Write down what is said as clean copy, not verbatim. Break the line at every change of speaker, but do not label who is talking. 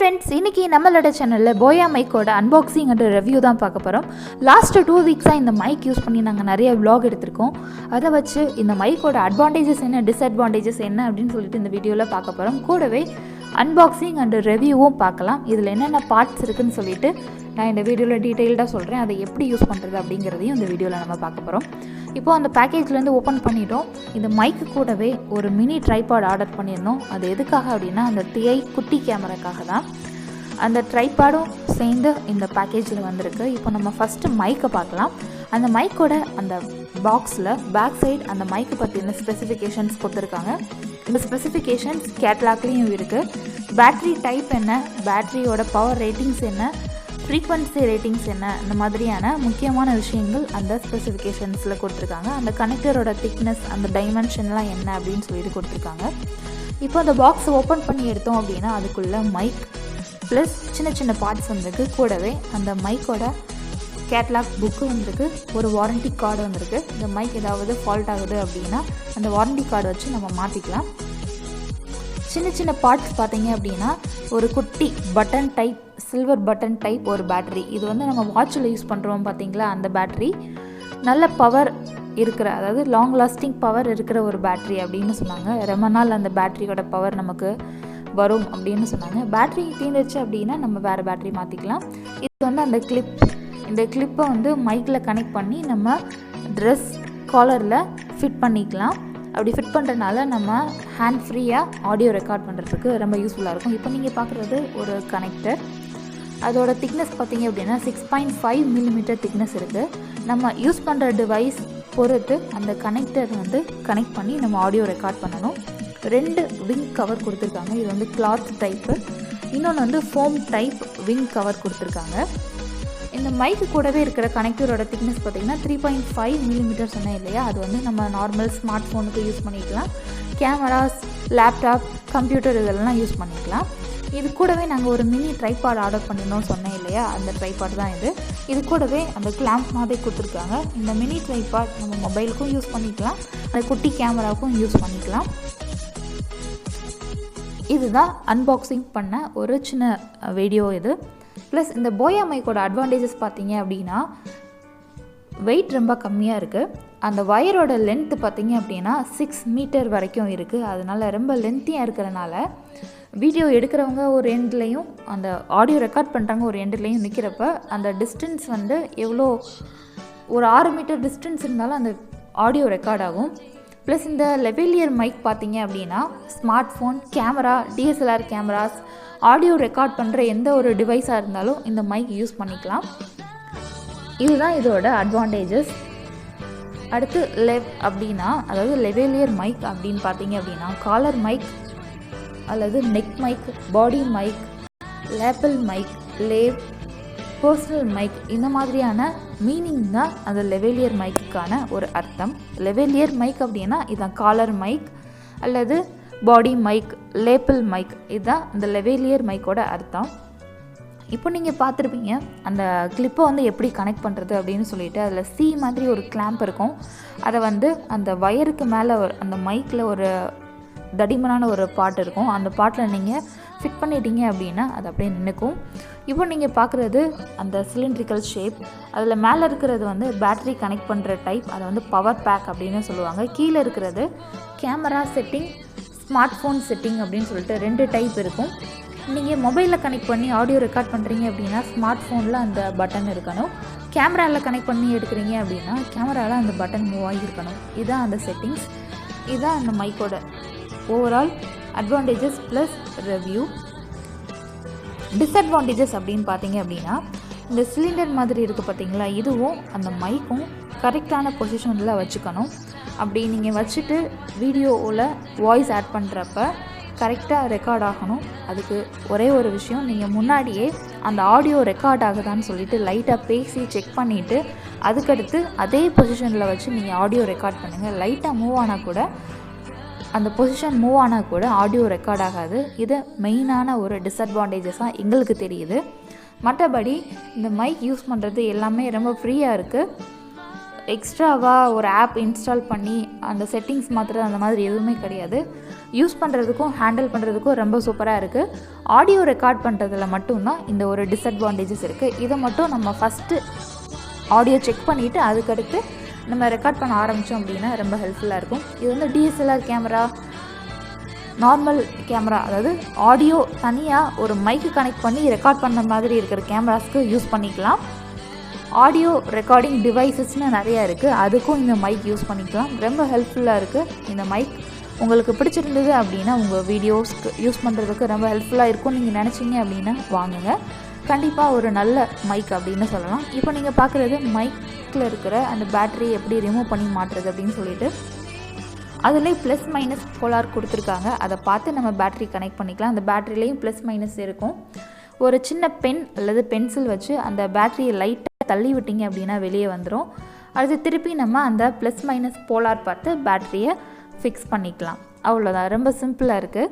friends, இன்னைக்கு நம்மளோட சேனல்ல போயா மைக்கோட அன்பாக்சிங் அண்ட் ரிவ்யூ தான் பார்க்க போறோம். லாஸ்ட் 2 வீக்ஸா இந்த மைக் யூஸ் பண்ணி நாங்க நிறைய vlog எடுத்துஇருக்கோம். அத வச்சு இந்த மைக்கோட அட்வான்டேஜஸ் என்ன, டிஸ்அட்வான்டேஜஸ் என்ன அப்படினு சொல்லிட்டு இந்த வீடியோல பார்க்க போறோம். கூடவே அன்பாக்சிங் அண்ட் ரிவ்யூவும் பார்க்கலாம். இதுல என்னென்ன பார்ட்ஸ் இருக்குன்னு சொல்லிட்டு நான் இந்த வீடியோல டீடைலா சொல்றேன். அதை எப்படி யூஸ் பண்றது அப்படிங்கறதையும் இந்த வீடியோல நம்ம பார்க்க போறோம். இப்போ அந்த பேக்கேஜ்ல இருந்து ஓபன் பண்ணிட்டோம். இந்த மைக்கு கூடவே ஒரு மினி ட்ரைபாட் ஆர்டர் பண்ணிருந்தோம். அது எதுக்காக அப்படினா அந்த TI குட்டி கேமராக்காக தான். அந்த ட்ரைபாடும் சேர்ந்து இந்த பேக்கேஜில் வந்திருக்கு. இப்போ நம்ம ஃபஸ்ட்டு மைக்கை பார்க்கலாம். அந்த மைக்கோட அந்த பாக்ஸில் பேக் சைடு அந்த மைக்கை பற்றின ஸ்பெசிஃபிகேஷன்ஸ் கொடுத்துருக்காங்க. இந்த ஸ்பெசிஃபிகேஷன்ஸ் கேட்லாக்லேயும் இருக்குது. பேட்ரி டைப் என்ன, பேட்ரியோட பவர் ரேட்டிங்ஸ் என்ன, ஃப்ரீக்வன்சி ரேட்டிங்ஸ் என்ன, இந்த மாதிரியான முக்கியமான விஷயங்கள் அந்த ஸ்பெசிஃபிகேஷன்ஸில் கொடுத்துருக்காங்க. அந்த கனெக்டரோட திக்னஸ், அந்த டைமென்ஷன்லாம் என்ன அப்படின்னு சொல்லிட்டு கொடுத்துருக்காங்க. இப்போ அந்த பாக்ஸ் ஓப்பன் பண்ணி எடுத்தோம் அப்படின்னா அதுக்குள்ளே மைக் ப்ளஸ் சின்ன சின்ன பார்ட்ஸ் வந்திருக்கு. கூடவே அந்த மைக்கோட கேட்லாக் புக்கு வந்திருக்கு. ஒரு வாரண்டி கார்டு வந்திருக்கு. இந்த மைக் ஏதாவது ஃபால்ட் ஆகுது அப்படின்னா அந்த வாரண்டி கார்டு வச்சு நம்ம மாற்றிக்கலாம். சின்ன சின்ன பார்ட்ஸ் பார்த்தீங்க அப்படின்னா ஒரு குட்டி button type, silver button type ஒரு பேட்ரி. இது வந்து நம்ம வாட்சில் யூஸ் பண்ணுறோம் பார்த்தீங்களா, அந்த பேட்ரி நல்ல பவர் இருக்கிற, அதாவது லாங் லாஸ்டிங் பவர் இருக்கிற ஒரு பேட்ரி அப்படின்னு சொன்னாங்க. ரொம்ப நாள் அந்த பேட்ரியோட பவர் நமக்கு வரும் அப்படின்னு சொன்னாங்க. பேட்ரி தீர்ந்துச்சு அப்படின்னா நம்ம வேறு பேட்ரி மாற்றிக்கலாம். இது வந்து அந்த கிளிப், இந்த கிளிப்பை வந்து மைக்கில் கனெக்ட் பண்ணி நம்ம ட்ரெஸ் காலரில் ஃபிட் பண்ணிக்கலாம். அப்படி ஃபிட் பண்ணுறதுனால நம்ம ஹேண்ட் ஃப்ரீயாக ஆடியோ ரெக்கார்ட் பண்ணுறதுக்கு ரொம்ப யூஸ்ஃபுல்லாக இருக்கும். இப்போ நீங்கள் பார்க்குறது ஒரு கனெக்டர். அதோட திக்னஸ் பார்த்தீங்க அப்படின்னா 6.5 mm திக்னஸ் இருக்குது. நம்ம யூஸ் பண்ணுற டிவைஸ் பொறுத்து அந்த கனெக்டர் வந்து கனெக்ட் பண்ணி நம்ம ஆடியோ ரெக்கார்ட் பண்ணணும். 2 விங் கவர் கொடுத்துருக்காங்க. இது வந்து கிளாத் டைப்பு, இன்னொன்று வந்து ஃபோம் டைப் விங் கவர் கொடுத்துருக்காங்க. இந்த மைக்கு கூடவே இருக்கிற கனெக்டரோட திக்னஸ் பார்த்திங்கன்னா 3.5 mm சொன்னேன் இல்லையா, அது வந்து நம்ம நார்மல் ஸ்மார்ட் ஃபோனுக்கு யூஸ் பண்ணிக்கலாம். கேமராஸ், லேப்டாப், கம்ப்யூட்டர் இதெல்லாம் யூஸ் பண்ணிக்கலாம். இது கூடவே நாங்கள் ஒரு மினி ட்ரைபாட் ஆர்டர் பண்ணியிருந்தோம் சொன்னேன் இல்லையா, அந்த ட்ரைபாட் தான் இது. இது கூடவே அந்த கிளாம்ப் மாதிரி கொடுத்துருக்காங்க. இந்த மினி ட்ரைபாட் நம்ம மொபைலுக்கும் யூஸ் பண்ணிக்கலாம், அந்த குட்டி கேமராவுக்கும் யூஸ் பண்ணிக்கலாம். இதுதான் அன்பாக்சிங் பண்ண ஒரு சின்ன வீடியோ இது. ப்ளஸ் இந்த போயா மைக்கோட அட்வான்டேஜஸ் பார்த்தீங்க அப்படின்னா வெயிட் ரொம்ப கம்மியாக இருக்குது. அந்த வயரோட லென்த்து பார்த்தீங்க அப்படின்னா 6 மீட்டர் வரைக்கும் இருக்குது. அதனால் ரொம்ப லென்த்தியாக இருக்கிறனால வீடியோ எடுக்கிறவங்க ஒரு எண்ட்லேயும் அந்த ஆடியோ ரெக்கார்ட் பண்ணுறாங்க ஒரு எண்ட்லேயும் நிற்கிறப்ப அந்த டிஸ்டன்ஸ் வந்து எவ்வளோ, ஒரு 6 மீட்டர் டிஸ்டன்ஸ் இருந்தாலும் அந்த ஆடியோ ரெக்கார்ட் ஆகும். ப்ளஸ் இந்த லெவலியர் மைக் பார்த்தீங்க அப்படின்னா smart phone, camera, DSLR cameras, audio record பண்ணுற எந்த ஒரு டிவைஸாக இருந்தாலும் இந்த மைக் யூஸ் பண்ணிக்கலாம். இதுதான் இதோட அட்வான்டேஜஸ். அடுத்து அப்படின்னா, அதாவது லெவலியர் மைக் அப்படின்னு பார்த்தீங்க அப்படின்னா காலர் மைக் அல்லது நெக் மைக், பாடி mic, lapel mic, லேவ், personal mic, இந்த மாதிரியான மீனிங் தான் அந்த லெவலியர் மைக்குக்கான ஒரு அர்த்தம். லெவலியர் மைக் அப்படின்னா இதுதான் காலர் மைக் அல்லது பாடி மைக், லேப்பல் மைக், இதுதான் இந்த லெவலியர் மைக்கோட அர்த்தம். இப்போ நீங்கள் பார்த்துருப்பீங்க அந்த கிளிப்பை வந்து எப்படி கனெக்ட் பண்ணுறது அப்படின்னு சொல்லிட்டு, அதில் C மாதிரி ஒரு கிளாம்ப் இருக்கும். அதை வந்து அந்த வயருக்கு மேலே அந்த மைக்கில் ஒரு தடிமனான ஒரு பாட்டு இருக்கும். அந்த பாட்டில் நீங்கள் ஃபிட் பண்ணிட்டீங்க அப்படின்னா அது அப்படியே நின்றுக்கும். இப்போ நீங்கள் பார்க்குறது அந்த சிலிண்ட்ரிக்கல் ஷேப். அதில் மேலே இருக்கிறது வந்து பேட்ரி கனெக்ட் பண்ணுற டைப், அதை வந்து பவர் பேக் அப்படின்னு சொல்லுவாங்க. கீழே இருக்கிறது camera setting, smart phone setting அப்படின்னு சொல்லிட்டு 2 டைப் இருக்கும். நீங்கள் மொபைலில் கனெக்ட் பண்ணி ஆடியோ ரெக்கார்ட் பண்ணுறீங்க அப்படின்னா ஸ்மார்ட் ஃபோனில் அந்த பட்டன் இருக்கணும். கேமராவில் கனெக்ட் பண்ணி எடுக்கிறீங்க அப்படின்னா கேமராவில் அந்த பட்டன் மூவ் ஆகியிருக்கணும். இதுதான் அந்த செட்டிங்ஸ். இதுதான் அந்த மைக்கோட overall advantages plus review. Disadvantages அப்படின்னு பார்த்தீங்க அப்படின்னா இந்த சிலிண்டர் மாதிரி இருக்குது பார்த்தீங்களா, இதுவும் அந்த மைக்கும் கரெக்டான பொசிஷனில் வச்சுக்கணும். அப்படி நீங்கள் வச்சுட்டு வீடியோவில் வாய்ஸ் ஆட் பண்ணுறப்ப கரெக்டாக ரெக்கார்ட் ஆகணும். அதுக்கு ஒரே ஒரு விஷயம், நீங்கள் முன்னாடியே அந்த ஆடியோ ரெக்கார்ட் ஆகுதான்னு சொல்லிவிட்டு லைட்டாக பேசி செக் பண்ணிவிட்டு அதுக்கடுத்து அதே பொசிஷனில் வச்சு நீங்கள் ஆடியோ ரெக்கார்ட் பண்ணுங்கள். லைட்டாக மூவ் ஆனால் கூட, அந்த பொசிஷன் மூவ் ஆனால் கூட ஆடியோ ரெக்கார்ட் ஆகாது. இது மெயினான ஒரு டிஸ்அட்வான்டேஜஸாக எங்களுக்கு தெரியுது. மற்றபடி இந்த மைக் யூஸ் பண்ணுறது எல்லாமே ரொம்ப ஃப்ரீயாக இருக்குது. எக்ஸ்ட்ராவாக ஒரு ஆப் இன்ஸ்டால் பண்ணி அந்த செட்டிங்ஸ் மாற்றுறது அந்த மாதிரி எதுவுமே கிடையாது. யூஸ் பண்ணுறதுக்கும் ஹேண்டில் பண்ணுறதுக்கும் ரொம்ப சூப்பராக இருக்குது. ஆடியோ ரெக்கார்ட் பண்ணுறதுல மட்டும்தான் இந்த ஒரு டிஸ்அட்வான்டேஜஸ் இருக்குது. இதை மட்டும் நம்ம ஃபஸ்ட்டு ஆடியோ செக் பண்ணிவிட்டு அதுக்கடுத்து நம்ம ரெக்கார்ட் பண்ண ஆரம்பித்தோம் அப்படின்னா ரொம்ப ஹெல்ப்ஃபுல்லாக இருக்கும். இது வந்து DSLR கேமரா, நார்மல் கேமரா, அதாவது ஆடியோ தனியாக ஒரு மைக்கு கனெக்ட் பண்ணி ரெக்கார்ட் பண்ண மாதிரி இருக்கிற கேமராஸ்க்கு யூஸ் பண்ணிக்கலாம். ஆடியோ ரெக்கார்டிங் டிவைசஸ்னு நிறையா இருக்குது, அதுக்கும் இந்த மைக் யூஸ் பண்ணிக்கலாம். ரொம்ப ஹெல்ப்ஃபுல்லாக இருக்குது இந்த மைக். உங்களுக்கு பிடிச்சிருந்தது அப்படின்னா உங்கள் வீடியோஸ்க்கு யூஸ் பண்ணுறதுக்கு ரொம்ப ஹெல்ப்ஃபுல்லாக இருக்கும்னு நீங்கள் நினச்சிங்க அப்படின்னா வாங்குங்க. கண்டிப்பாக ஒரு நல்ல மைக் அப்படின்னு சொல்லலாம். இப்போ நீங்கள் பார்க்குறது மைக்கில் இருக்கிற அந்த பேட்டரி எப்படி ரிமூவ் பண்ணி மாட்டுறது அப்படின்னு சொல்லிட்டு அதில் ப்ளஸ் மைனஸ் போலார் கொடுத்துருக்காங்க. அதை பார்த்து நம்ம பேட்டரி கனெக்ட் பண்ணிக்கலாம். அந்த பேட்டரிலையும் ப்ளஸ் மைனஸ் இருக்கும். ஒரு சின்ன பென் அல்லது பென்சில் வச்சு அந்த பேட்டரியை லைட்டாக தள்ளி விட்டிங்க அப்படின்னா வெளியே வந்துடும். அது திருப்பி நம்ம அந்த ப்ளஸ் மைனஸ் போலார் பார்த்து பேட்டரியை ஃபிக்ஸ் பண்ணிக்கலாம். அவ்வளோதான், ரொம்ப சிம்பிளாக இருக்குது.